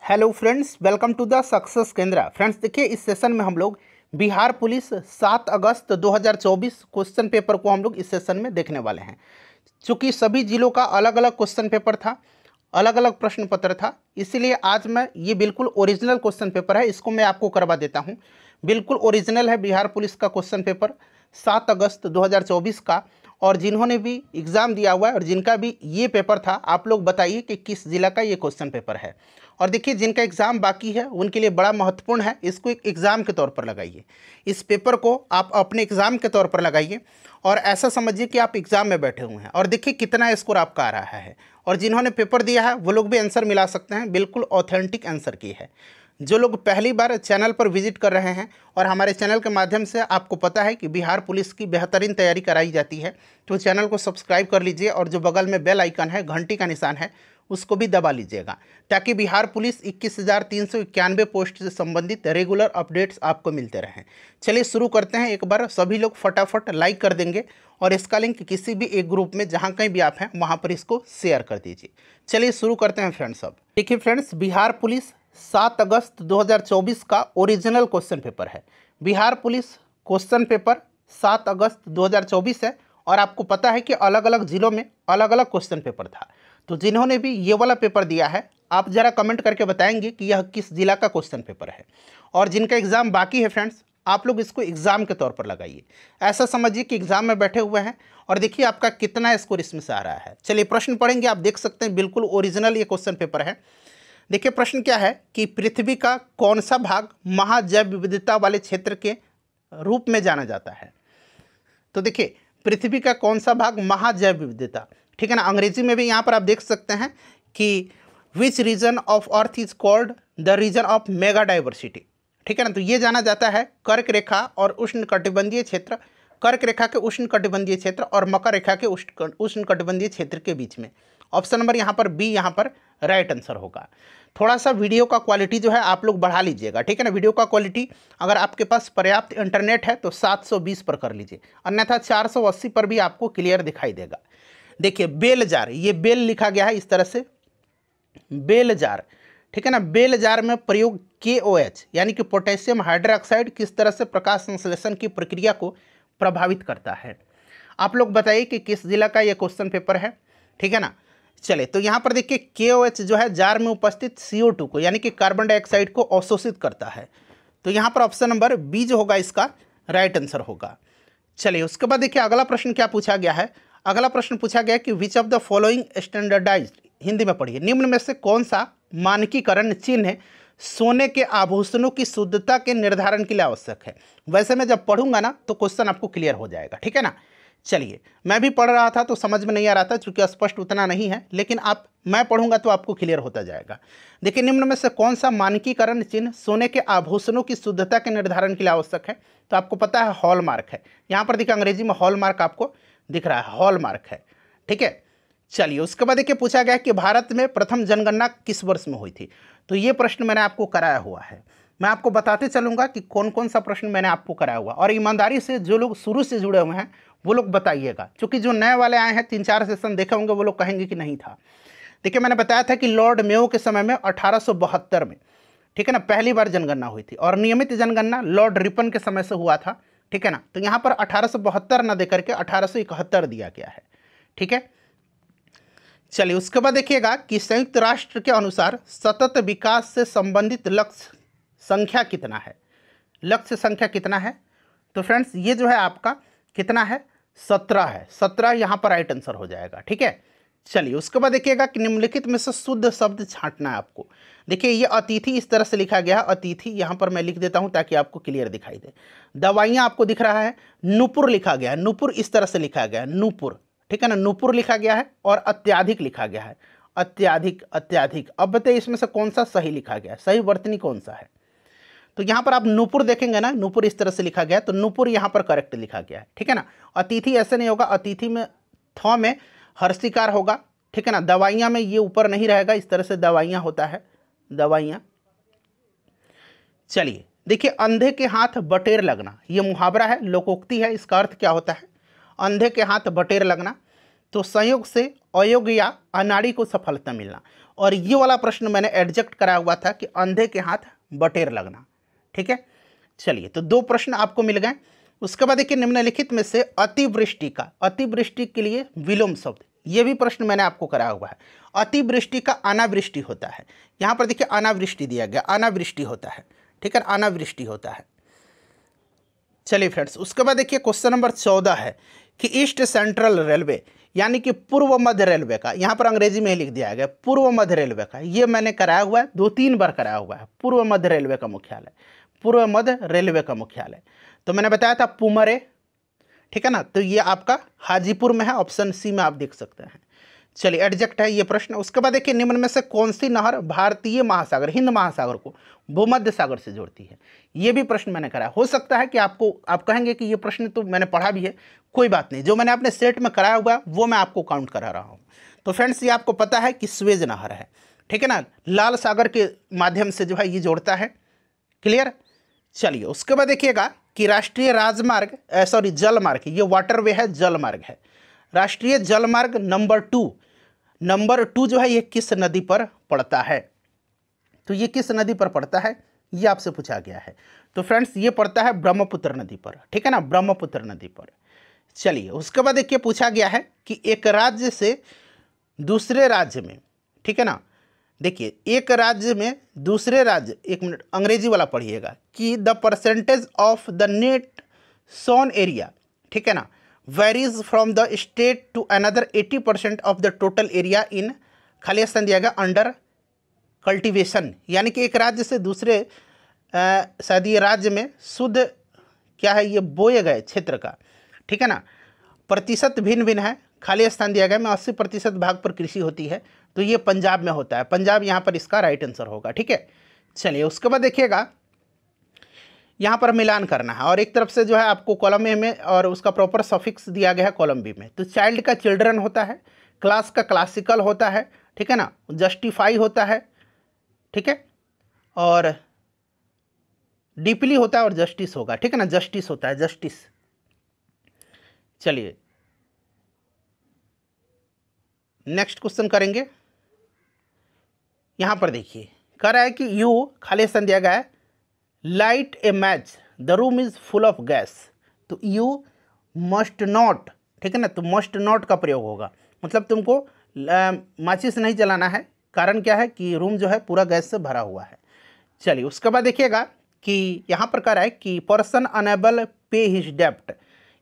Hello friends, welcome to the success केंद्र। Friends देखिए, इस सेशन में हम लोग बिहार पुलिस 7 अगस्त 2024 क्वेश्चन पेपर को हम लोग इस सेशन में देखने वाले हैं। चूँकि सभी जिलों का अलग अलग क्वेश्चन पेपर था, अलग अलग प्रश्न पत्र था, इसीलिए आज मैं ये बिल्कुल ओरिजिनल क्वेश्चन पेपर है, इसको मैं आपको करवा देता हूँ। बिल्कुल ओरिजिनल है बिहार पुलिस का क्वेश्चन पेपर 7 अगस्त 2024 का। और जिन्होंने भी एग्ज़ाम दिया हुआ है और जिनका भी ये पेपर था, आप लोग बताइए कि किस जिला का ये क्वेश्चन पेपर है। और देखिए, जिनका एग्ज़ाम बाकी है उनके लिए बड़ा महत्वपूर्ण है, इसको एक एग्ज़ाम के तौर पर लगाइए। इस पेपर को आप अपने एग्ज़ाम के तौर पर लगाइए और ऐसा समझिए कि आप एग्ज़ाम में बैठे हुए हैं। और देखिए कितना स्कोर आपका आ रहा है। और जिन्होंने पेपर दिया है वो लोग भी आंसर मिला सकते हैं, बिल्कुल ऑथेंटिक आंसर की है। जो लोग पहली बार चैनल पर विजिट कर रहे हैं और हमारे चैनल के माध्यम से आपको पता है कि बिहार पुलिस की बेहतरीन तैयारी कराई जाती है, तो चैनल को सब्सक्राइब कर लीजिए और जो बगल में बेल आइकन है, घंटी का निशान है, उसको भी दबा लीजिएगा, ताकि बिहार पुलिस 21,391 पोस्ट से संबंधित रेगुलर अपडेट्स आपको मिलते रहें। चलिए शुरू करते हैं। एक बार सभी लोग फटाफट लाइक कर देंगे और इसका लिंक किसी भी एक ग्रुप में जहाँ कहीं भी आप हैं वहाँ पर इसको शेयर कर दीजिए। चलिए शुरू करते हैं फ्रेंड्स। अब देखिए फ्रेंड्स, बिहार पुलिस 7 अगस्त 2024 का ओरिजिनल क्वेश्चन पेपर है। बिहार पुलिस क्वेश्चन पेपर 7 अगस्त 2024 है और आपको पता है कि अलग अलग ज़िलों में अलग अलग क्वेश्चन पेपर था। तो जिन्होंने भी ये वाला पेपर दिया है, आप ज़रा कमेंट करके बताएंगे कि यह किस जिला का क्वेश्चन पेपर है। और जिनका एग्ज़ाम बाकी है फ्रेंड्स, आप लोग इसको एग्ज़ाम के तौर पर लगाइए। ऐसा समझिए कि एग्ज़ाम में बैठे हुए हैं और देखिए आपका कितना स्कोर इसमें से आ रहा है। चलिए प्रश्न पढ़ेंगे। आप देख सकते हैं बिल्कुल ओरिजिनल ये क्वेश्चन पेपर है। देखिए प्रश्न क्या है कि पृथ्वी का कौन सा भाग महाजैव विविधता वाले क्षेत्र के रूप में जाना जाता है। तो देखिए, पृथ्वी का कौन सा भाग महाजैव विविधता, ठीक है ना। अंग्रेजी में भी यहाँ पर आप देख सकते हैं कि which region of earth is called the region of mega diversity, ठीक है ना। तो ये जाना जाता है कर्क रेखा और उष्ण कटिबंधीय क्षेत्र, कर्क रेखा के उष्ण कटिबंधीय क्षेत्र और मकर रेखा के उष्ण कटिबंधीय क्षेत्र के बीच में। ऑप्शन नंबर यहाँ पर बी यहाँ पर राइट आंसर होगा। थोड़ा सा वीडियो का क्वालिटी जो है आप लोग बढ़ा लीजिएगा, ठीक है ना। वीडियो का क्वालिटी अगर आपके पास पर्याप्त इंटरनेट है तो 720 पर कर लीजिए, अन्यथा 480 पर भी आपको क्लियर दिखाई देगा। देखिए बेल जार, ये बेल लिखा गया है इस तरह से, बेल जार, ठीक है ना। बेल जार में प्रयोग KOH यानी कि पोटेशियम हाइड्रोक्साइड किस तरह से प्रकाश संश्लेषण की प्रक्रिया को प्रभावित करता है। आप लोग बताइए कि किस जिला का ये क्वेश्चन पेपर है, ठीक है ना। चले तो यहाँ पर देखिए KOH जो है जार में उपस्थित CO2 को यानी कि कार्बन डाइऑक्साइड को अवशोषित करता है। तो यहाँ पर ऑप्शन नंबर बी जो होगा इसका राइट आंसर होगा। चलिए उसके बाद देखिए अगला प्रश्न क्या पूछा गया है। अगला प्रश्न पूछा गया कि which of the following standardized, Hindi में पढ़िए, निम्न में से कौन सा मानकीकरण चिन्ह सोने के आभूषणों की शुद्धता के निर्धारण के लिए आवश्यक है। वैसे मैं जब पढ़ूंगा ना तो क्वेश्चन आपको क्लियर हो जाएगा, ठीक है ना। चलिए मैं भी पढ़ रहा था तो समझ में नहीं आ रहा था, चूंकि स्पष्ट उतना नहीं है, लेकिन मैं पढ़ूंगा तो आपको क्लियर होता जाएगा। देखिए निम्न में से कौन सा मानकीकरण चिन्ह सोने के आभूषणों की शुद्धता के निर्धारण के लिए आवश्यक है। तो आपको पता है हॉलमार्क है। यहाँ पर देखिए अंग्रेजी में हॉलमार्क आपको दिख रहा है, हॉलमार्क है, ठीक है। चलिए उसके बाद देखिए पूछा गया कि भारत में प्रथम जनगणना किस वर्ष में हुई थी। तो ये प्रश्न मैंने आपको कराया हुआ है। मैं आपको बताते चलूँगा कि कौन कौन सा प्रश्न मैंने आपको कराया हुआ, और ईमानदारी से जो लोग शुरू से जुड़े हुए हैं वो लोग बताइएगा, क्योंकि जो नए वाले आए हैं 3-4 सेशन देखे होंगे वो लोग कहेंगे कि नहीं था। देखिए मैंने बताया था कि लॉर्ड मेयो के समय में 1872 में, ठीक है ना, पहली बार जनगणना हुई थी और नियमित जनगणना लॉर्ड रिपन के समय से हुआ था, ठीक है ना। तो यहाँ पर 1872 न देकर के 1871 दिया गया है, ठीक है। चलिए उसके बाद देखिएगा कि संयुक्त राष्ट्र के अनुसार सतत विकास से संबंधित लक्ष्य संख्या कितना है, लक्ष्य संख्या कितना है। तो फ्रेंड्स ये जो है आपका कितना है, 17 है। 17 यहाँ पर राइट आंसर हो जाएगा, ठीक है। चलिए उसके बाद देखिएगा कि निम्नलिखित में से शुद्ध शब्द छांटना है आपको। देखिए ये अतिथि इस तरह से लिखा गया है, अतिथि यहाँ पर मैं लिख देता हूँ ताकि आपको क्लियर दिखाई दे। दवाइयाँ आपको दिख रहा है, नूपुर लिखा गया है, नूपुर इस तरह से लिखा गया है, नूपुर, ठीक है ना, नूपुर लिखा गया है। और अत्याधिक लिखा गया है, अत्याधिक, अत्याधिक। अब बताइए इसमें से कौन सा सही लिखा गया है, सही वर्तनी कौन सा है। तो यहाँ पर आप नूपुर देखेंगे ना, नूपुर इस तरह से लिखा गया है, तो नूपुर यहाँ पर करेक्ट लिखा गया है, ठीक है ना। अतिथि ऐसे नहीं होगा, अतिथि में थ में हर्षिकार होगा, ठीक है ना। दवाइयाँ में ये ऊपर नहीं रहेगा, इस तरह से दवाइयाँ होता है, दवाइयाँ। चलिए देखिए अंधे के हाथ बटेर लगना, ये मुहावरा है, लोकोक्ति है। इसका अर्थ क्या होता है, अंधे के हाथ बटेर लगना। तो संयोग से अयोग्य या अनाड़ी को सफलता मिलना। और ये वाला प्रश्न मैंने एडजस्ट कराया हुआ था कि अंधे के हाथ बटेर लगना। ठीक है, चलिए तो 2 प्रश्न आपको मिल गए। उसके बाद देखिए निम्नलिखित में से अतिवृष्टि का, अतिवृष्टि के लिए विलोम शब्द, ये भी प्रश्न मैंने आपको कराया हुआ है। अतिवृष्टि का अनावृष्टि होता है, यहाँ पर देखिए अनावृष्टि दिया गया, अनावृष्टि होता है। ठीक है, अनावृष्टि होता है। चलिए फ्रेंड्स, उसके बाद देखिए क्वेश्चन नंबर 14 है कि ईस्ट सेंट्रल रेलवे यानी कि पूर्व मध्य रेलवे का, यहाँ पर अंग्रेजी में ही लिख दिया गया पूर्व मध्य रेलवे का, ये मैंने कराया हुआ है, 2-3 बार कराया हुआ है। पूर्व मध्य रेलवे का मुख्यालय, पूर्व मध्य रेलवे का मुख्यालय तो मैंने बताया था पुमरे। ठीक है ना, तो ये आपका हाजीपुर में है, ऑप्शन सी में आप देख सकते हैं। चलिए एडजेक्ट है ये प्रश्न। उसके बाद देखिए निम्न में से कौन सी नहर भारतीय महासागर, हिंद महासागर को भूमध्य सागर से जोड़ती है, ये भी प्रश्न मैंने कराया। हो सकता है कि आप कहेंगे कि ये प्रश्न तो मैंने पढ़ा भी है, कोई बात नहीं, जो मैंने अपने सेट में कराया हुआ है वो मैं आपको काउंट करा रहा हूँ। तो फ्रेंड्स ये आपको पता है कि स्वेज नहर है। ठीक है ना, लाल सागर के माध्यम से जो है ये जोड़ता है। क्लियर। चलिए उसके बाद देखिएगा कि राष्ट्रीय राजमार्ग जलमार्ग, ये वाटरवे है, जलमार्ग है। राष्ट्रीय जलमार्ग नंबर 2 जो है ये किस नदी पर पड़ता है? तो ये किस नदी पर पड़ता है, ये आपसे पूछा गया है। तो फ्रेंड्स ये पड़ता है ब्रह्मपुत्र नदी पर। ठीक है ना, ब्रह्मपुत्र नदी पर। चलिए उसके बाद देखिए पूछा गया है कि एक राज्य से दूसरे राज्य में, ठीक है ना, देखिए एक राज्य में दूसरे राज्य, एक मिनट अंग्रेजी वाला पढ़िएगा, कि the percentage of the net sown area, ठीक है ना, varies from the state to another 80% of the total area in, खाली स्थान दिया गया, अंडर कल्टीवेशन, यानी कि एक राज्य से दूसरे शायद ये राज्य में शुद्ध क्या है, ये बोए गए क्षेत्र का, ठीक है ना, प्रतिशत भिन्न भिन्न है, खाली स्थान दिया गया में 80% भाग पर कृषि होती है, तो ये पंजाब में होता है। पंजाब यहाँ पर इसका राइट आंसर होगा। ठीक है, चलिए उसके बाद देखिएगा यहाँ पर मिलान करना है, और एक तरफ से जो है आपको कॉलम ए में और उसका प्रॉपर सफिक्स दिया गया है कॉलम बी में। तो चाइल्ड का चिल्ड्रन होता है, क्लास का क्लासिकल होता है, ठीक है ना, जस्टिफाई होता है, ठीक है, और डीपली होता है, और जस्टिस होगा, ठीक है ना, जस्टिस होता है, जस्टिस। चलिए नेक्स्ट क्वेश्चन करेंगे। यहां पर देखिए कह रहा है कि यू खाली स्थान दिया गया है, light A match the room is full of gas, तो यू मस्ट नॉट, ठीक है ना, तो मस्ट नॉट का प्रयोग होगा, मतलब तुमको माचिस नहीं जलाना है। कारण क्या है कि रूम जो है पूरा गैस से भरा हुआ है। चलिए उसके बाद देखिएगा कि यहाँ पर कह रहा है कि पर्सन अनेबल पे हिज डेप्ट,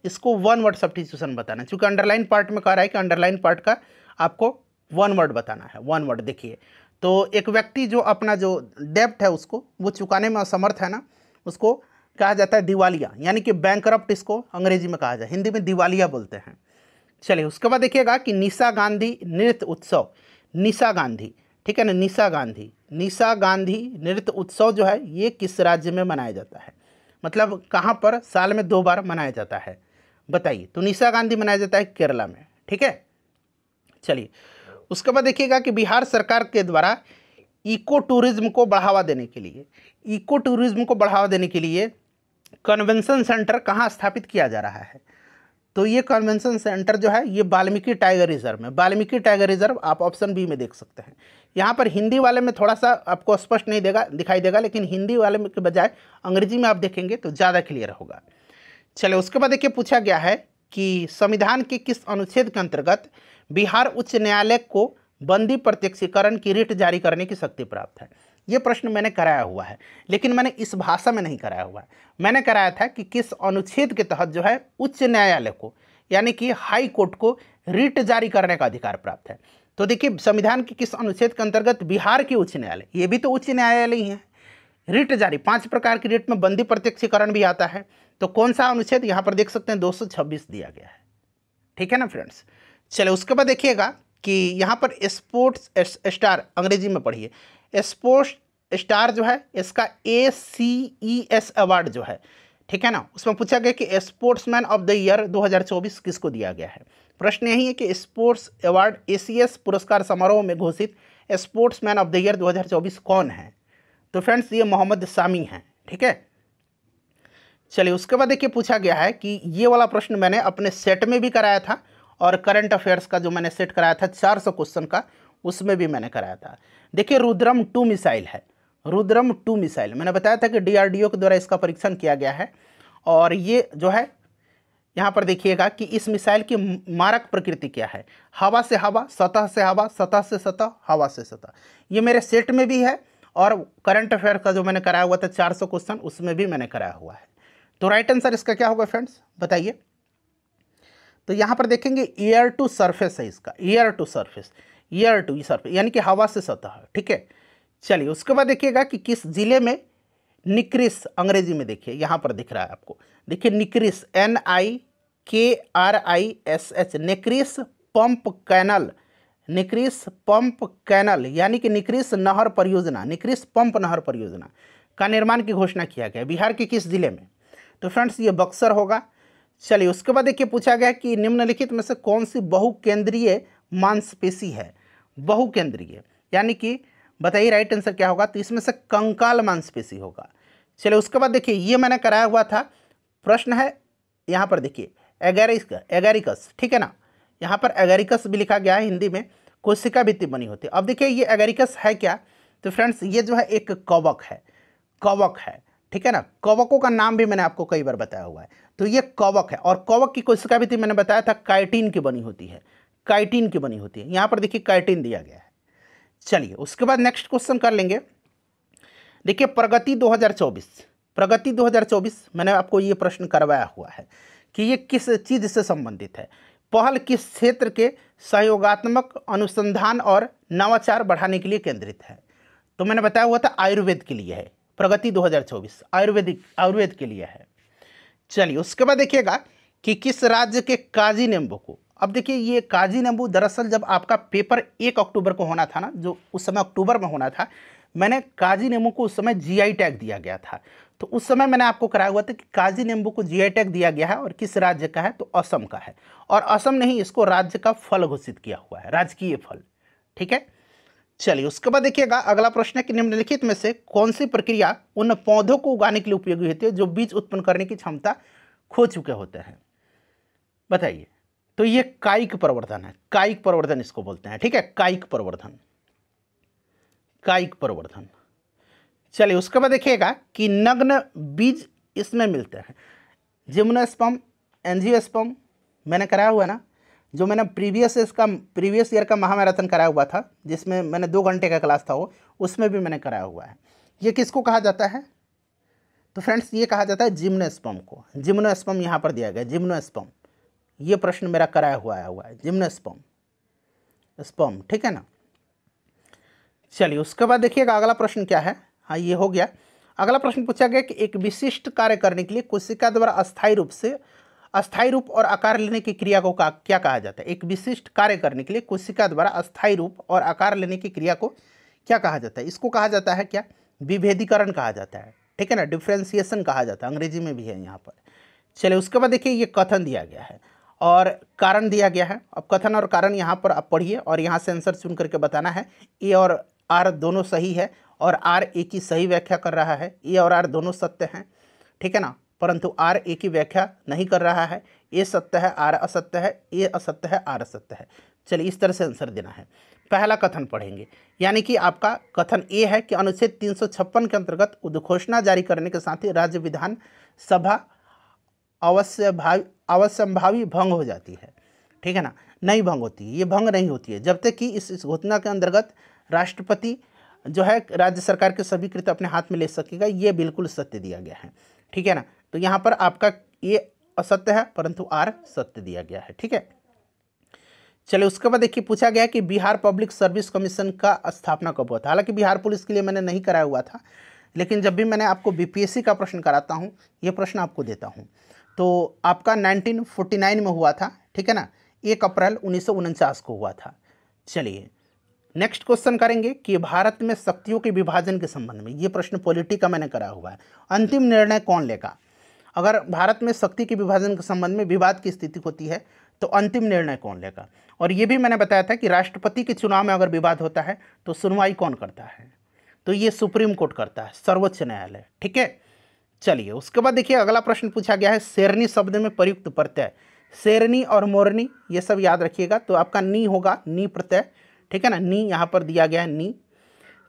इसको 1 वर्ड सब्स्टिट्यूशन बताना है। चूँकि अंडरलाइन पार्ट में कह रहा है कि अंडरलाइन पार्ट का आपको 1 वर्ड बताना है, 1 वर्ड। देखिए तो एक व्यक्ति जो अपना जो डेप्ट है उसको वो चुकाने में असमर्थ है ना, उसको कहा जाता है दिवालिया, यानी कि बैंकरप्ट इसको अंग्रेजी में कहा जाए, हिंदी में दिवालिया बोलते हैं। चलिए उसके बाद देखिएगा कि निशा गांधी नृत्य उत्सव, निशा गांधी, ठीक है ना, निशा गांधी नृत्य उत्सव जो है ये किस राज्य में मनाया जाता है, मतलब कहाँ पर साल में 2 बार मनाया जाता है बताइए। तो निशा गांधी मनाया जाता है केरला में। ठीक है, चलिए उसके बाद देखिएगा कि बिहार सरकार के द्वारा इको टूरिज्म को बढ़ावा देने के लिए कन्वेंशन सेंटर कहाँ स्थापित किया जा रहा है। तो ये कन्वेंशन सेंटर जो है ये वाल्मीकि टाइगर रिजर्व में, वाल्मीकि टाइगर रिजर्व आप ऑप्शन बी में देख सकते हैं। यहाँ पर हिंदी वाले में थोड़ा सा आपको स्पष्ट नहीं दिखाई देगा, लेकिन हिंदी वाले में के बजाय अंग्रेजी में आप देखेंगे तो ज़्यादा क्लियर होगा। चलिए उसके बाद देखिए पूछा गया है कि संविधान के किस अनुच्छेद के अंतर्गत बिहार उच्च न्यायालय को बंदी प्रत्यक्षीकरण की रिट जारी करने की शक्ति प्राप्त है। ये प्रश्न मैंने कराया हुआ है, लेकिन मैंने इस भाषा में नहीं कराया हुआ है। मैंने कराया था कि किस अनुच्छेद के तहत जो है उच्च न्यायालय को, यानी कि हाई कोर्ट को रिट जारी करने का अधिकार प्राप्त है। तो देखिए संविधान के किस अनुच्छेद के अंतर्गत बिहार के उच्च न्यायालय, ये भी तो उच्च न्यायालय ही है, रिट जारी, 5 प्रकार की रिट में बंदी प्रत्यक्षीकरण भी आता है। तो कौन सा अनुच्छेद, यहाँ पर देख सकते हैं 226 दिया गया है। ठीक है ना फ्रेंड्स। चले उसके बाद देखिएगा कि यहाँ पर स्पोर्ट्स स्टार, अंग्रेजी में पढ़िए, स्पोर्ट्स स्टार जो है इसका ACES अवार्ड जो है, ठीक है ना, उसमें पूछा गया कि स्पोर्ट्समैन ऑफ द ईयर 2024 किसको दिया गया है। प्रश्न यही है कि स्पोर्ट्स अवार्ड ACS पुरस्कार समारोह में घोषित स्पोर्ट्समैन ऑफ द ईयर 2024 कौन है। तो फ्रेंड्स ये मोहम्मद सामी हैं। ठीक है, चलिए उसके बाद देखिए पूछा गया है कि ये वाला प्रश्न मैंने अपने सेट में भी कराया था, और करंट अफेयर्स का जो मैंने सेट कराया था 400 क्वेश्चन का, उसमें भी मैंने कराया था। देखिए रुद्रम 2 मिसाइल है, रुद्रम 2 मिसाइल मैंने बताया था कि DRDO के द्वारा इसका परीक्षण किया गया है। और ये जो है यहाँ पर देखिएगा कि इस मिसाइल की मारक प्रकृति क्या है, हवा से हवा, सतह से हवा, सतह से सतह, हवा से सतह। ये मेरे सेट में भी है और करंट अफेयर का जो मैंने कराया हुआ था 400 क्वेश्चन उसमें भी मैंने कराया हुआ है। तो राइट आंसर इसका क्या होगा फ्रेंड्स बताइए। तो यहाँ पर देखेंगे एयर टू सरफेस है इसका, air to surface, air to surface यानी कि हवा से सतह, ठीक है। चलिए उसके बाद देखिएगा कि किस जिले में निक्रिस, अंग्रेजी में देखिए यहाँ पर दिख रहा है आपको, देखिए निक्रिस NIKRISH, निक्रिस पंप कैनल, निक्रिस पंप कैनल यानी कि निक्रिस नहर परियोजना, निक्रिस पंप नहर परियोजना का निर्माण की घोषणा किया गया बिहार के किस जिले में। तो फ्रेंड्स ये बक्सर होगा। चलिए उसके बाद देखिए पूछा गया कि निम्नलिखित में से कौन सी बहुकेंद्रीय मांसपेशी है, बहुकेंद्रीय यानी कि बताइए राइट आंसर क्या होगा। तो इसमें से कंकाल मांसपेशी होगा। चलिए उसके बाद देखिए ये मैंने कराया हुआ था, प्रश्न है यहाँ पर देखिए एगैरिकस, ठीक है ना, यहाँ पर एगैरिकस भी लिखा गया है हिंदी में, कोशिका भित्ति बनी होती है। अब देखिए ये एगैरिकस है क्या, तो फ्रेंड्स ये जो है एक कवक है, कवक है, ठीक है ना। कवकों का नाम भी मैंने आपको कई बार बताया हुआ है। तो ये कवक है और कवक की कोशिका भित्ति मैंने बताया था काइटिन की बनी होती है, काइटिन की बनी होती है। यहाँ पर देखिए काइटिन दिया गया है। चलिए उसके बाद नेक्स्ट क्वेश्चन कर लेंगे। देखिए प्रगति 2024, प्रगति 2024 मैंने आपको ये प्रश्न करवाया हुआ है कि ये किस चीज़ से संबंधित है। पहल किस क्षेत्र के सहयोगात्मक अनुसंधान और नवाचार बढ़ाने के लिए केंद्रित है। तो मैंने बताया हुआ था आयुर्वेद के लिए है, प्रगति 2024 आयुर्वेद के लिए है। चलिए उसके बाद देखिएगा कि किस राज्य के काजी नींबू को, अब देखिए ये काजी नींबू दरअसल जब आपका पेपर 1 अक्टूबर को होना था ना, जो उस समय अक्टूबर में होना था, मैंने काजी नींबू को उस समय GI टैग दिया गया था। तो उस समय मैंने आपको कराया हुआ था कि काजी नींबू को GI टैग दिया गया है और किस राज्य का है, तो असम का है। और असम ने ही इसको राज्य का फल घोषित किया हुआ है, राजकीय फल, ठीक है। चलिए उसके बाद देखिएगा अगला प्रश्न है कि निम्नलिखित में से कौन सी प्रक्रिया उन पौधों को उगाने के लिए उपयोगी होती है जो बीज उत्पन्न करने की क्षमता खो चुके होते हैं, बताइए। तो ये कायिक प्रवर्धन है, कायिक प्रवर्धन इसको बोलते हैं, ठीक है, कायिक प्रवर्धन, कायिक प्रवर्धन। चलिए उसके बाद देखिएगा कि नग्न बीज इसमें मिलते हैं, जिम्नोस्पर्म, एंजियोस्पर्म मैंने कराया हुआ ना, जो मैंने प्रीवियस ईयर का महामैराथन कराया हुआ था, जिसमें मैंने 2 घंटे का क्लास था वो, उसमें भी मैंने कराया हुआ है। ये किसको कहा जाता है, तो फ्रेंड्स ये कहा जाता है जिम्नोस्पर्म को, जिम्नोस्पर्म यहाँ पर दिया गया, जिम्नोस्पर्म, ये प्रश्न मेरा कराया हुआ है, जिम्नोस्पर्म, स्पर्म, ठीक है ना। चलिए उसके बाद देखिएगा अगला प्रश्न क्या है, हाँ ये हो गया। अगला प्रश्न पूछा गया कि एक विशिष्ट कार्य करने के लिए कोशिका द्वारा अस्थायी रूप और आकार लेने की क्रिया को क्या कहा जाता है। एक विशिष्ट कार्य करने के लिए कोशिका द्वारा अस्थायी रूप और आकार लेने की क्रिया को क्या कहा जाता है। इसको कहा जाता है क्या, विभेदीकरण कहा जाता है, ठीक है ना, डिफ्रेंसिएशन कहा जाता है, अंग्रेजी में भी है यहाँ पर। चलिए उसके बाद देखिए ये कथन दिया गया है और कारण दिया गया है। अब कथन और कारण यहाँ पर आप पढ़िए और यहाँ से आंसर चुन करके बताना है। ए और आर दोनों सही है और आर ए की सही व्याख्या कर रहा है, ए और आर दोनों सत्य हैं, ठीक है ना, परंतु आर ए की व्याख्या नहीं कर रहा है। ए सत्य है, आर असत्य है, ए असत्य है, आर असत्य है। चलिए इस तरह से आंसर देना है। पहला कथन पढ़ेंगे, यानी कि आपका कथन ए है कि अनुच्छेद 356 के अंतर्गत उद्घोषणा जारी करने के साथ ही राज्य विधानसभा अवश्यंभावी भंग हो जाती है, ठीक है ना, नहीं भंग होती है, ये भंग नहीं होती है जब तक कि इस घोषणा के अंतर्गत राष्ट्रपति जो है राज्य सरकार के सभी कृत्य अपने हाथ में ले सकेगा। ये बिल्कुल सत्य दिया गया है, ठीक है ना। तो यहाँ पर आपका ये असत्य है परंतु आर सत्य दिया गया है, ठीक है। चलिए उसके बाद देखिए पूछा गया कि बिहार पब्लिक सर्विस कमीशन का स्थापना कब हुआ था। हालांकि बिहार पुलिस के लिए मैंने नहीं कराया हुआ था, लेकिन जब भी मैंने आपको BPSC का प्रश्न कराता हूँ, ये प्रश्न आपको देता हूँ, तो आपका 1949 में हुआ था, ठीक है ना, 1 अप्रैल 1949 को हुआ था। चलिए नेक्स्ट क्वेश्चन करेंगे कि भारत में शक्तियों के विभाजन के संबंध में, ये प्रश्न पॉलिटी का मैंने करा हुआ है, अंतिम निर्णय कौन लेगा। अगर भारत में शक्ति के विभाजन के संबंध में विवाद की स्थिति होती है तो अंतिम निर्णय कौन लेगा। और ये भी मैंने बताया था कि राष्ट्रपति के चुनाव में अगर विवाद होता है तो सुनवाई कौन करता है, तो ये सुप्रीम कोर्ट करता है, सर्वोच्च न्यायालय, ठीक है। चलिए उसके बाद देखिए अगला प्रश्न पूछा गया है शेरनी शब्द में प्रयुक्त प्रत्यय, शेरनी और मोरनी ये सब याद रखिएगा। तो आपका नी होगा, नी प्रत्यय, ठीक है ना, नी यहाँ पर दिया गया है, नी।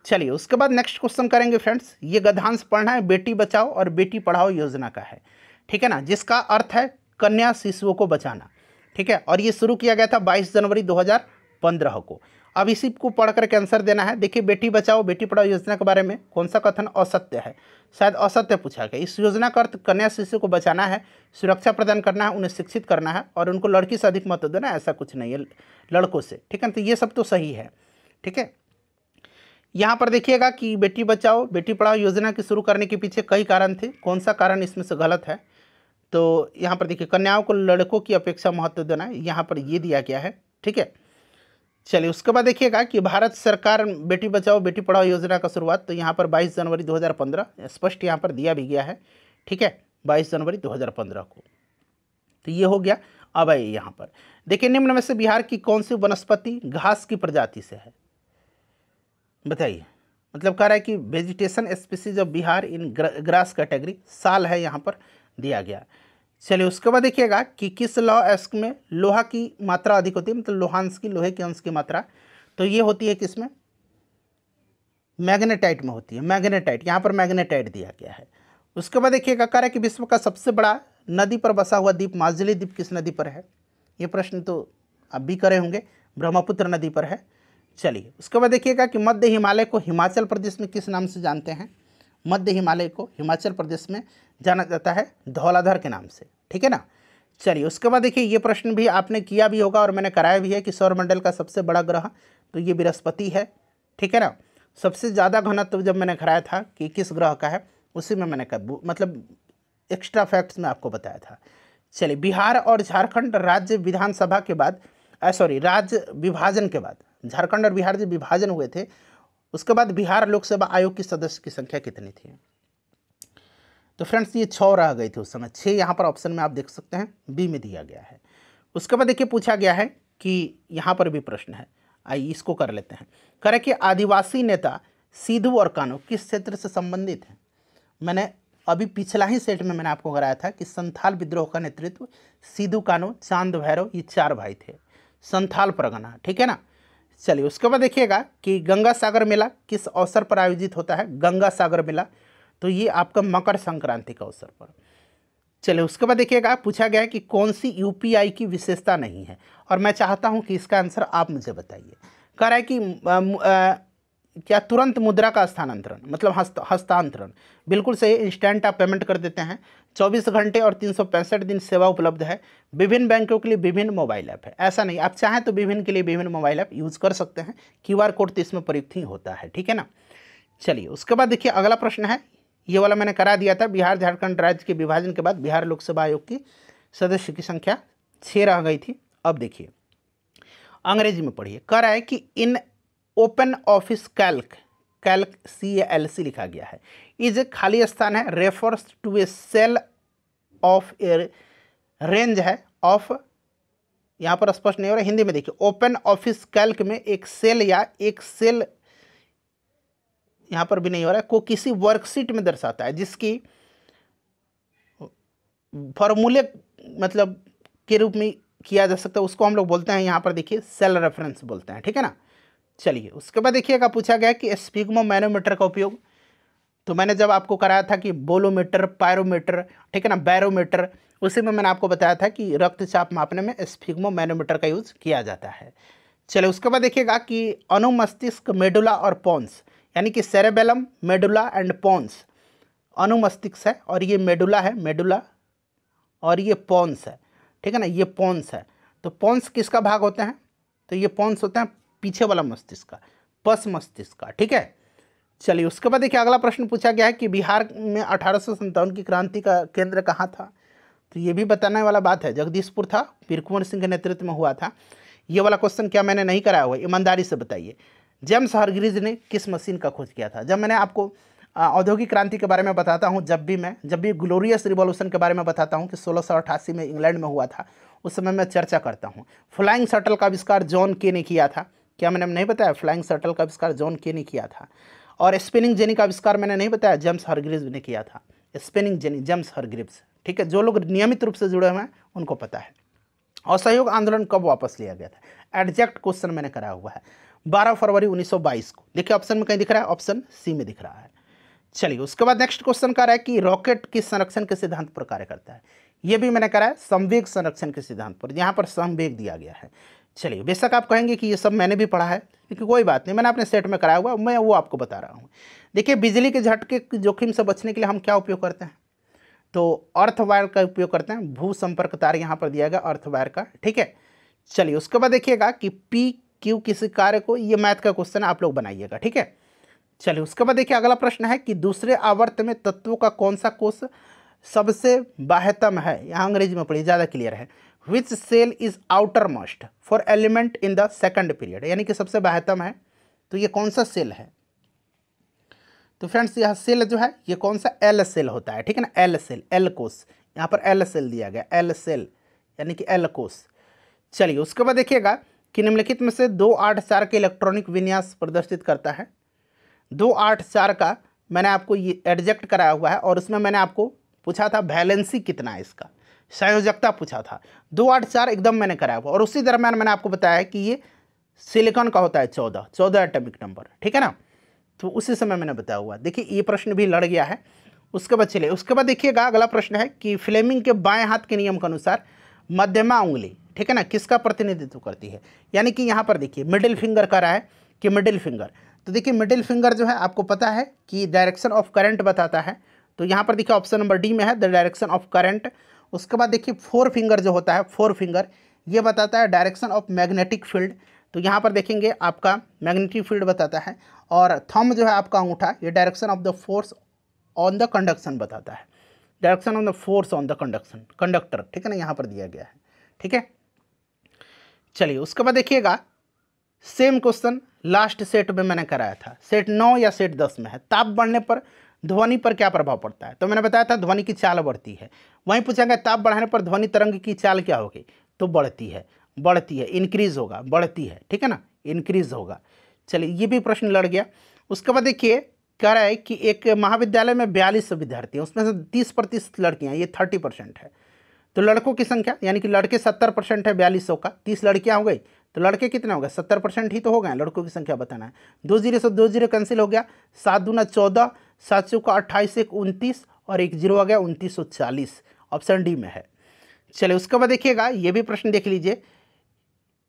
चलिए उसके बाद नेक्स्ट क्वेश्चन करेंगे फ्रेंड्स। ये गद्यांश पढ़ना है, बेटी बचाओ और बेटी पढ़ाओ योजना का है, ठीक है ना, जिसका अर्थ है कन्या शिशुओं को बचाना, ठीक है। और ये शुरू किया गया था 22 जनवरी 2015 को। अब इसी को पढ़ करके आंसर देना है। देखिए, बेटी बचाओ बेटी पढ़ाओ योजना के बारे में कौन सा कथन असत्य है, शायद असत्य पूछा गया। इस योजना का अर्थ कन्या शिशु को बचाना है, सुरक्षा प्रदान करना है, उन्हें शिक्षित करना है और उनको लड़की से अधिक महत्व देना, ऐसा कुछ नहीं है, लड़कों से, ठीक है। तो ये सब तो सही है, ठीक है। यहाँ पर देखिएगा कि बेटी बचाओ बेटी पढ़ाओ योजना के शुरू करने के पीछे कई कारण थे, कौन सा कारण इसमें से गलत है। तो यहाँ पर देखिए, कन्याओं को लड़कों की अपेक्षा महत्व देना है, यहाँ पर ये दिया गया है, ठीक है। चलिए उसके बाद देखिएगा कि भारत सरकार बेटी बचाओ बेटी पढ़ाओ योजना का शुरुआत, तो यहाँ पर 22 जनवरी 2015 स्पष्ट यहाँ पर दिया भी गया है, ठीक है, 22 जनवरी 2015 को। तो ये हो गया। अब आइए यहाँ पर देखिए, निम्न में से बिहार की कौन सी वनस्पति घास की प्रजाति से है, बताइए। मतलब कह रहा है कि vegetation species of Bihar in grass category, साल है यहाँ पर दिया गया। चलिए उसके बाद देखिएगा कि किस लौह अयस्क में लोहा की मात्रा अधिक होती है, मतलब लोहांश की, लोहे के अंश की मात्रा, तो ये होती है किसमें, मैग्नेटाइट में होती है, मैग्नेटाइट, यहाँ पर मैग्नेटाइट दिया गया है। उसके बाद देखिएगा कह रहा है कि विश्व का सबसे बड़ा नदी पर बसा हुआ द्वीप माजुली द्वीप किस नदी पर है, ये प्रश्न तो अब भी करे होंगे, ब्रह्मपुत्र नदी पर है। चलिए उसके बाद देखिएगा कि मध्य हिमालय को हिमाचल प्रदेश में किस नाम से जानते हैं, मध्य हिमालय को हिमाचल प्रदेश में जाना जाता है धौलाधर के नाम से, ठीक है ना। चलिए उसके बाद देखिए, ये प्रश्न भी आपने किया भी होगा और मैंने कराया भी है कि सौरमंडल का सबसे बड़ा ग्रह, तो ये बृहस्पति है, ठीक है ना। सबसे ज़्यादा घनत्व जब मैंने कराया था कि किस ग्रह का है, उसी में मैंने मतलब एक्स्ट्रा फैक्ट्स में आपको बताया था। चलिए, बिहार और झारखंड राज्य विधानसभा के बाद राज्य विभाजन के बाद, झारखंड और बिहार जब विभाजन हुए थे उसके बाद बिहार लोक सेवा आयोग की सदस्य की संख्या कितनी थी, तो फ्रेंड्स ये 6 रह गई थी उस समय, 6 यहाँ पर ऑप्शन में आप देख सकते हैं, बी में दिया गया है। उसके बाद देखिए पूछा गया है कि यहाँ पर भी प्रश्न है, आइए इसको कर लेते हैं। करें कि आदिवासी नेता सिद्धू और कान्हू किस क्षेत्र से संबंधित हैं। मैंने अभी पिछला ही सेट में मैंने आपको कराया था कि संथाल विद्रोह का नेतृत्व सिद्धू कान्हू चांद भैरव ये 4 भाई थे, संथाल परगना, ठीक है ना। चलिए उसके बाद देखिएगा कि गंगा सागर मेला किस अवसर पर आयोजित होता है, गंगा सागर मेला, तो ये आपका मकर संक्रांति का अवसर पर। चलिए उसके बाद देखिएगा पूछा गया है कि कौन सी यूपीआई की विशेषता नहीं है, और मैं चाहता हूं कि इसका आंसर आप मुझे बताइए। कह रहा है कि क्या तुरंत मुद्रा का स्थानांतरण, मतलब हस्तांतरण, बिल्कुल सही, इंस्टेंट आप पेमेंट कर देते हैं, 24 घंटे और 365 दिन सेवा उपलब्ध है, विभिन्न बैंकों के लिए विभिन्न मोबाइल ऐप है, ऐसा नहीं, आप चाहें तो विभिन्न के लिए विभिन्न मोबाइल ऐप यूज़ कर सकते हैं, QR कोड तो इसमें प्रयुक्त ही होता है, ठीक है ना। चलिए उसके बाद देखिए अगला प्रश्न है, ये वाला मैंने करा दिया था, बिहार झारखंड राज्य के विभाजन के बाद बिहार लोक सेवा आयोग की सदस्य की संख्या 6 रह गई थी। अब देखिए अंग्रेजी में पढ़िए, कह रहा है कि in open office calc CALC लिखा गया है, इज खाली स्थान है, refers to a cell of a range है ऑफ, यहाँ पर स्पष्ट नहीं हो रहा, हिंदी में देखिए, ओपन ऑफिस कैल्क में एक सेल या एक सेल, यहाँ पर भी नहीं हो रहा है, को किसी वर्कशीट में दर्शाता है जिसकी फॉर्मूले मतलब के रूप में किया जा सकता है, उसको हम लोग बोलते हैं, यहाँ पर देखिए सेल रेफरेंस बोलते हैं, ठीक है ना। चलिए उसके बाद देखिएगा पूछा गया कि स्पिग्मो मैनोमीटर का उपयोग, तो मैंने जब आपको कराया था कि बोलोमीटर, पायरोमीटर, ठीक है ना, बैरोमीटर, उसी में मैंने आपको बताया था कि रक्तचाप मापने में स्पिग्मो मैनोमीटर का यूज़ किया जाता है। चलिए उसके बाद देखिएगा कि अनुमस्तिष्क, मेडुला और पोन्स, यानी कि सेरेबेलम, मेडुला एंड पोन्स, अनुमस्तिष्क है और ये मेडुला है, मेडुला, और ये पोन्स है, ठीक है ना, ये पोन्स है। तो पोन्स किसका भाग होते हैं, तो ये पोन्स होते हैं पीछे वाला मस्तिष्क का, पस मस्तिष्क का, ठीक है। चलिए उसके बाद देखिए अगला प्रश्न पूछा गया है कि बिहार में 1857 की क्रांति का केंद्र कहाँ था, तो ये भी बताने वाला बात है, जगदीशपुर था, वीर कुंवर सिंह के नेतृत्व में हुआ था। ये वाला क्वेश्चन क्या मैंने नहीं कराया हुआ, ईमानदारी से बताइए। जेम्स हरग्रीव्स ने किस मशीन का खोज किया था। जब मैंने आपको औद्योगिक क्रांति के बारे में बताता हूँ, जब भी ग्लोरियस रिवॉल्यूशन के बारे में बताता हूँ कि 1688 में इंग्लैंड में हुआ था, उस समय मैं चर्चा करता हूँ। फ्लाइंग शटल का आविष्कार जॉन के ने किया था, क्या मैंने नहीं बताया, फ्लाइंग शटल का आविष्कार जॉन के ने किया था। और स्पिनिंग जेनी का आविष्कार मैंने नहीं बताया, जेम्स हरग्रीव्स ने किया था, स्पिनिंग जेनी, जेम्स हरग्रीव्स, ठीक है। जो लोग नियमित रूप से जुड़े हुए हैं उनको पता है। असहयोग आंदोलन कब वापस लिया गया था, एडजेक्ट क्वेश्चन मैंने कराया हुआ है। 12 फरवरी 1922 को। देखिए ऑप्शन में कहीं दिख रहा है, ऑप्शन सी में दिख रहा है। चलिए उसके बाद नेक्स्ट क्वेश्चन कह रहा है कि रॉकेट किस संरक्षण के सिद्धांत पर कार्य करता है। ये भी मैंने करा है संवेग संरक्षण के सिद्धांत पर, यहाँ पर संवेग दिया गया है। चलिए बेशक आप कहेंगे कि ये सब मैंने भी पढ़ा है, लेकिन कोई बात नहीं, मैंने अपने सेट में कराया हुआ, मैं वो आपको बता रहा हूँ। देखिए बिजली के झटके जोखिम से बचने के लिए हम क्या उपयोग करते हैं, तो अर्थ वायर का उपयोग करते हैं। भू संपर्क तार यहाँ पर दिया गया अर्थ वायर का, ठीक है। चलिए उसके बाद देखिएगा कि पी क्यू किसी कार्य को, ये मैथ का क्वेश्चन आप लोग बनाइएगा, ठीक है। चलिए उसके बाद देखिए अगला प्रश्न है कि दूसरे आवर्त में तत्वों का कौन सा कोष सबसे बाह्यतम है। यहाँ अंग्रेजी में पढ़िए, ज़्यादा क्लियर है। Which cell is outermost for element in the second period, यानी कि सबसे बाह्यतम है, तो ये कौन सा सेल है। तो फ्रेंड्स यह सेल जो है ये कौन सा, एल सेल होता है, ठीक है ना, एल सेल, एल कोष, यहाँ पर एल सेल दिया गया, एल सेल यानी कि एल कोष। चलिए उसके बाद देखिएगा कि निम्नलिखित में से 284 के इलेक्ट्रॉनिक विन्यास प्रदर्शित करता है। 284 का मैंने आपको ये एडजेक्ट कराया हुआ है, और उसमें मैंने आपको पूछा था वैलेंसी कितना है, इसका संयोजकता पूछा था। 284 एकदम मैंने कराया हुआ, और उसी दरम्यान मैंने आपको बताया कि ये सिलिकॉन का होता है 14 एटॉमिक नंबर, ठीक है ना, तो उसी समय मैंने बताया हुआ। देखिए ये प्रश्न भी लड़ गया है। उसके बाद चलिए उसके बाद देखिएगा अगला प्रश्न है कि फ्लेमिंग के बाएं हाथ के नियम के अनुसार मध्यमा उंगली, ठीक है ना, किसका प्रतिनिधित्व करती है। यानी कि यहाँ पर देखिए मिडिल फिंगर का रहा है कि मिडिल फिंगर, तो देखिए मिडिल फिंगर जो है आपको पता है कि डायरेक्शन ऑफ करंट बताता है, तो यहाँ पर देखिए ऑप्शन नंबर डी में है द डायरेक्शन ऑफ करंट। उसके बाद देखिए 4 फिंगर जो होता है, 4 फिंगर ये बताता है डायरेक्शन ऑफ मैग्नेटिक फील्ड, तो यहाँ पर देखेंगे आपका मैग्नेटिक फील्ड बताता है। और थंब जो है आपका अंगूठा, ये direction of the force on the conduction बताता है, direction on the force on the conduction, conductor, ठीक है ना, यहाँ पर दिया गया है, ठीक है। चलिए उसके बाद देखिएगा सेम क्वेश्चन लास्ट सेट में मैंने कराया था, सेट 9 या सेट 10 में है। ताप बढ़ने पर ध्वनि पर क्या प्रभाव पड़ता है, तो मैंने बताया था ध्वनि की चाल बढ़ती है। वहीं पूछेंगे ताप बढ़ाने पर ध्वनि तरंग की चाल क्या होगी, तो बढ़ती है, इंक्रीज होगा, बढ़ती है, ठीक है ना, इंक्रीज होगा। चलिए ये भी प्रश्न लड़ गया। उसके बाद देखिए कह रहा है कि एक महाविद्यालय में 42 विद्यार्थी हैं, उसमें से 30% लड़कियाँ, ये 30% है। तो लड़कों की संख्या यानी कि लड़के 70% है 4200 का, 30 लड़कियाँ हो गई, तो लड़के कितने हो गए, 70% ही तो हो गए। लड़कों की संख्या बताना है। 2 0 से 2 0 कैंसिल हो गया, 7 दूना 14, 7 चौका 28, 1 29 और 1 0 आ गया, 2940, ऑप्शन डी में है। चलिए उसके बाद देखिएगा ये भी प्रश्न देख लीजिए,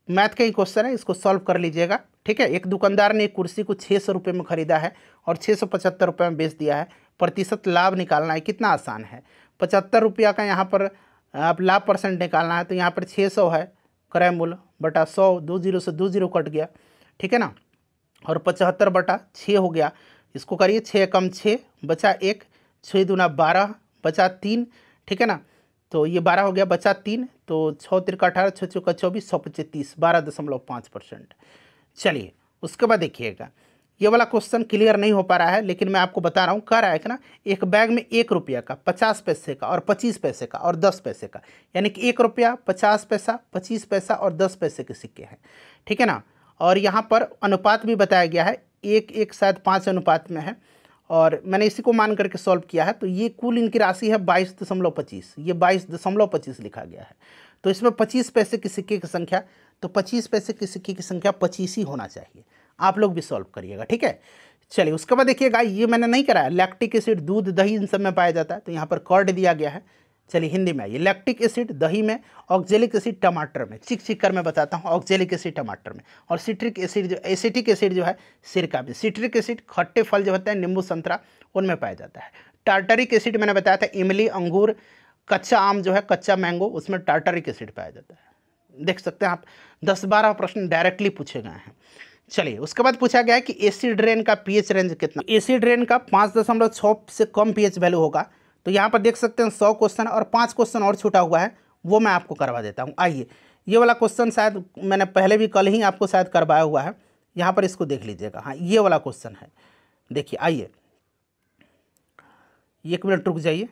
मैथ का ही क्वेश्चन है, इसको सॉल्व कर लीजिएगा, ठीक है। एक दुकानदार ने एक कुर्सी को 600 रुपये में खरीदा है और 675 रुपये में बेच दिया है। प्रतिशत लाभ निकालना है, कितना आसान है। 75 रुपया का यहाँ पर आप लाभ परसेंट निकालना है, तो यहाँ पर 600 है क्रय मूल्य बटा 100, 2 0 से 2 0 कट गया, ठीक है ना, और 75 बटा 6 हो गया। इसको करिए 6 कम 6 बचा 1, 6 दूना 12 बचा 3, ठीक है ना, तो ये 12 हो गया बचा 3, तो 6 तिरका 18, 6 चौका 24, 125, 12.5%। चलिए उसके बाद देखिएगा ये वाला क्वेश्चन क्लियर नहीं हो पा रहा है, लेकिन मैं आपको बता रहा हूँ। कह रहा है कि ना एक बैग में 1 रुपया का, 50 पैसे का और 25 पैसे का और 10 पैसे का, यानी कि 1 रुपया, 50 पैसा, 25 पैसा और 10 पैसे के सिक्के हैं, ठीक है ना। और यहाँ पर अनुपात भी बताया गया है, 1:1 शायद 5 अनुपात में है, और मैंने इसी को मान करके सॉल्व किया है। तो ये कुल इनकी राशि है 22.25, ये 22.25 लिखा गया है। तो इसमें 25 पैसे के सिक्के की संख्या, तो 25 पैसे के सिक्के की संख्या 25 ही होना चाहिए। आप लोग भी सॉल्व करिएगा, ठीक है। चलिए उसके बाद देखिएगा ये मैंने नहीं कराया, लैक्टिक एसिड दूध दही इन सब में पाया जाता है, तो यहाँ पर कर्ड दिया गया है। चलिए हिंदी में आइए, लैक्टिक एसिड दही में, ऑक्जेलिक एसिड टमाटर में, चिक कर मैं बताता हूँ, ऑक्जेलिक एसिड टमाटर में, और सिट्रिक एसिड जो है सिरका में। सिट्रिक एसिड खट्टे फल जो होते हैं नींबू संतरा उनमें पाया जाता है। टार्टरिक एसिड मैंने बताया था इमली अंगूर, कच्चा आम जो है कच्चा मैंगो, उसमें टार्टरिक एसिड पाया जाता है। देख सकते हैं आप 10-12 प्रश्न डायरेक्टली पूछे गए हैं। चलिए उसके बाद पूछा गया है कि एसिड रेन का पीएच रेंज कितना। एसिड रेन का 5.6 से कम पीएच वैल्यू होगा। तो यहाँ पर देख सकते हैं 100 क्वेश्चन और 5 क्वेश्चन और छूटा हुआ है, वो मैं आपको करवा देता हूँ। आइए ये वाला क्वेश्चन शायद मैंने पहले भी कल ही आपको शायद करवाया हुआ है, यहाँ पर इसको देख लीजिएगा। हाँ ये वाला क्वेश्चन है, देखिए आइए 1 मिनट रुक जाइए।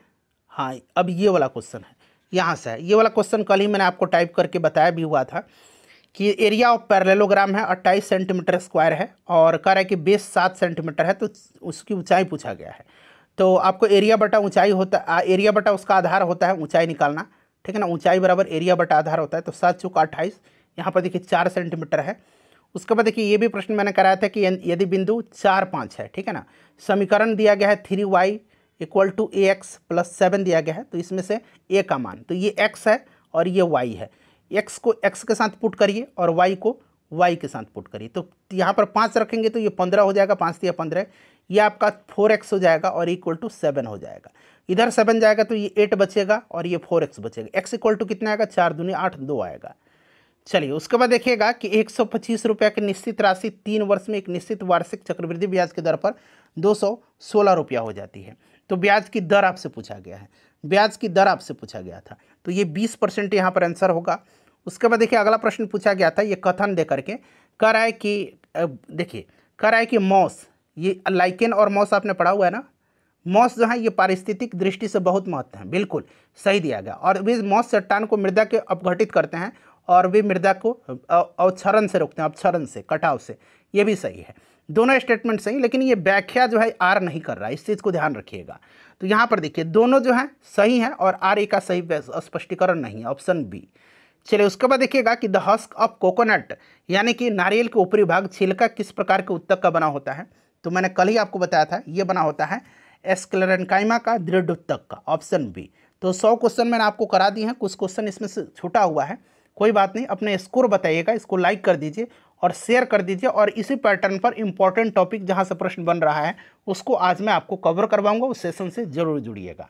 हाँ अब ये वाला क्वेश्चन है, यहाँ से है। ये वाला क्वेश्चन कल ही मैंने आपको टाइप करके बताया भी हुआ था कि एरिया ऑफ पैरेललोग्राम है 28 सेंटीमीटर स्क्वायर है, और कह रहा है कि बेस 7 सेंटीमीटर है, तो उसकी ऊंचाई पूछा गया है। तो आपको एरिया बटा ऊंचाई होता, एरिया बटा उसका आधार होता है ऊंचाई निकालना, ठीक है ना। ऊंचाई बराबर एरिया बटा आधार होता है, तो 7 चौका 28, यहाँ पर देखिए 4 सेंटीमीटर है। उसके बाद देखिए ये भी प्रश्न मैंने कराया था कि यदि बिंदु 4, 5 है, ठीक है ना, समीकरण दिया गया है 3y = ax + 7 दिया गया है, तो इसमें से a का मान, तो ये x है और ये y है, x को x के साथ पुट करिए और y को y के साथ पुट करिए, तो यहाँ पर 5 रखेंगे तो ये 15 हो जाएगा, 5 × 15, ये आपका 4x हो जाएगा और = 7 हो जाएगा। इधर 7 जाएगा तो ये 8 बचेगा और ये 4x बचेगा। x = कितना आएगा, 4 दूनी 8, 2 आएगा। चलिए उसके बाद देखिएगा कि 125 रुपये की निश्चित राशि 3 वर्ष में एक निश्चित वार्षिक चक्रवृद्धि ब्याज के दर पर 216 रुपया हो जाती है। तो ब्याज की दर आपसे पूछा गया है, ब्याज की दर आपसे पूछा गया था, तो ये 20% यहाँ पर आंसर होगा। उसके बाद देखिए अगला प्रश्न पूछा गया था, ये कथन दे करके कह रहा है कि देखिए कह रहा है कि मॉस, ये लाइकेन और मॉस आपने पढ़ा हुआ है ना, मॉस जो है ये पारिस्थितिक दृष्टि से बहुत महत्व है, बिल्कुल सही दिया गया। और वे मॉस चट्टान को मृदा के अपघटित करते हैं और वे मृदा को अवक्षरण से रोकते हैं, अपक्षरण से, कटाव से, ये भी सही है। दोनों स्टेटमेंट सही, लेकिन ये व्याख्या जो है आर नहीं कर रहा है, इस चीज़ को ध्यान रखिएगा। तो यहाँ पर देखिए दोनों जो है सही है और आर ए का सही स्पष्टीकरण नहीं है, ऑप्शन बी। चलिए उसके बाद देखिएगा कि द हस्क ऑफ कोकोनट, यानी कि नारियल के ऊपरी भाग, छिलका किस प्रकार के उत्तक का बना होता है। तो मैंने कल ही आपको बताया था, ये बना होता है एस्क्लेरेन्काइमा का दृढ़ उत्तक का, ऑप्शन बी। तो 100 क्वेश्चन मैंने आपको करा दिए हैं, कुछ क्वेश्चन इसमें से छूटा हुआ है, कोई बात नहीं, अपने स्कोर बताइएगा, इसको लाइक कर दीजिए और शेयर कर दीजिए। और इसी पैटर्न पर इंपॉर्टेंट टॉपिक जहां से प्रश्न बन रहा है उसको आज मैं आपको कवर करवाऊंगा, उस सेशन से जरूर जुड़िएगा।